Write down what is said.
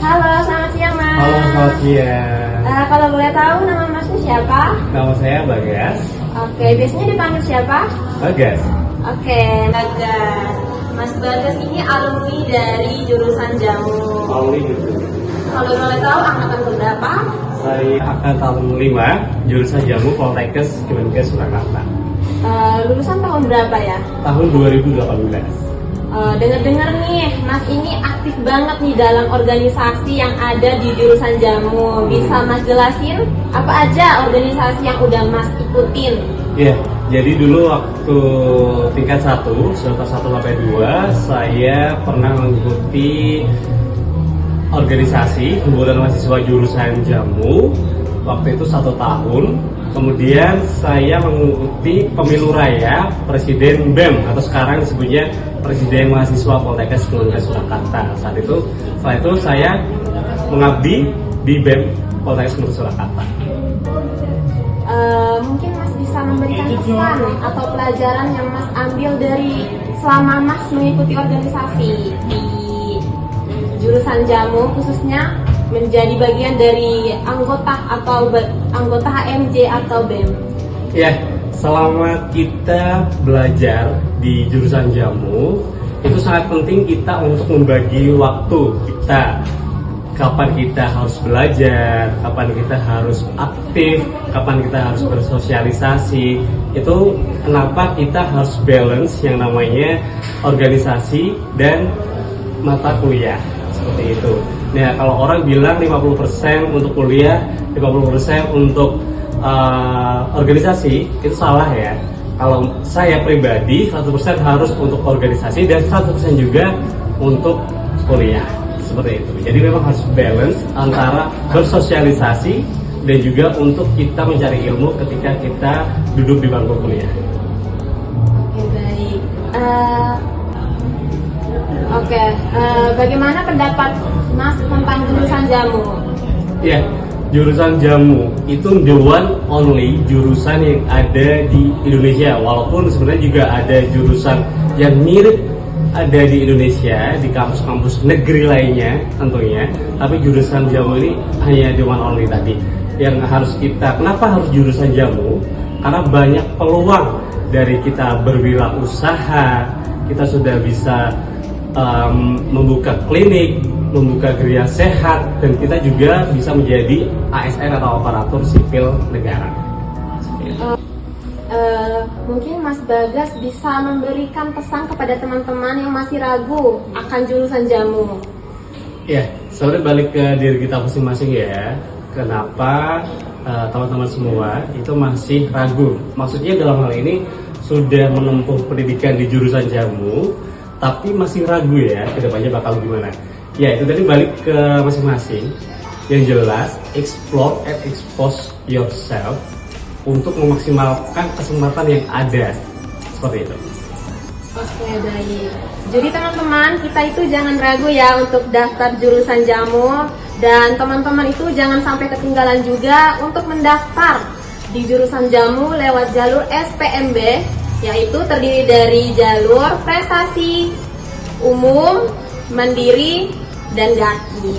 Halo, selamat siang Mas. Halo, selamat siang. Kalau boleh tahu nama Masnya siapa? Nama saya Bagas. Oke, biasanya dipanggil siapa? Bagas. Oke, Bagas. Mas Bagas ini alumni dari jurusan jamu. Alumni gitu. Kalau boleh tahu angkatan berapa? Saya angkatan 5, jurusan jamu Poltekkes Kemenkes Surakarta. Lulusan tahun berapa ya? Tahun 2018. Dengar-dengar nih, Mas ini aktif banget nih dalam organisasi yang ada di jurusan jamu. Bisa Mas jelasin apa aja organisasi yang udah Mas ikutin? Iya, jadi dulu waktu tingkat 1, semester 1 sampai 2, saya pernah mengikuti organisasi himpunan mahasiswa jurusan jamu. Waktu itu 1 tahun. Kemudian saya mengikuti pemilu raya Presiden BEM atau sekarang disebutnya Presiden Mahasiswa Poltekkes Kemenkes Surakarta. Setelah itu saya mengabdi di BEM Poltekkes Kemenkes Surakarta. Mungkin Mas bisa memberikan pesan atau pelajaran yang Mas ambil dari selama Mas mengikuti organisasi di jurusan jamu, khususnya menjadi bagian dari anggota HMJ atau BEM. Ya, selama kita belajar di jurusan jamu, itu sangat penting kita untuk membagi waktu kita. Kapan kita harus belajar, kapan kita harus aktif, kapan kita harus bersosialisasi. Itu kenapa kita harus balance yang namanya organisasi dan mata kuliah. Seperti itu. Nah, kalau orang bilang 50% untuk kuliah, 50% untuk organisasi, itu salah ya. Kalau saya pribadi 100% harus untuk organisasi dan 100% juga untuk kuliah. Seperti itu. Jadi memang harus balance antara bersosialisasi dan juga untuk kita mencari ilmu ketika kita duduk di bangku kuliah. Oke, baik. Bagaimana pendapat Mas tentang jurusan jamu? Ya, jurusan jamu itu the one only jurusan yang ada di Indonesia. Walaupun sebenarnya juga ada jurusan yang mirip ada di Indonesia, di kampus-kampus negeri lainnya tentunya. Tapi jurusan jamu ini hanya the one only tadi. Yang harus kita, kenapa harus jurusan jamu? Karena banyak peluang dari kita berwirausaha, kita sudah bisa membuka klinik, membuka geria sehat, dan kita juga bisa menjadi ASN atau aparatur sipil negara. Mungkin Mas Bagas bisa memberikan pesan kepada teman-teman yang masih ragu akan jurusan jamu. Ya, sebenarnya balik ke diri kita masing-masing ya. Kenapa teman-teman semua itu masih ragu? Maksudnya dalam hal ini sudah menempuh pendidikan di jurusan jamu, tapi masih ragu ya kedepannya bakal gimana. Ya, itu tadi balik ke masing-masing. Yang jelas, explore and expose yourself untuk memaksimalkan kesempatan yang ada. Seperti itu. Oke, baik. Jadi teman-teman, kita itu jangan ragu ya untuk daftar jurusan jamu. Dan teman-teman itu jangan sampai ketinggalan juga untuk mendaftar di jurusan jamu lewat jalur SPMB, yaitu terdiri dari jalur prestasi, umum, mandiri, dan Gaki.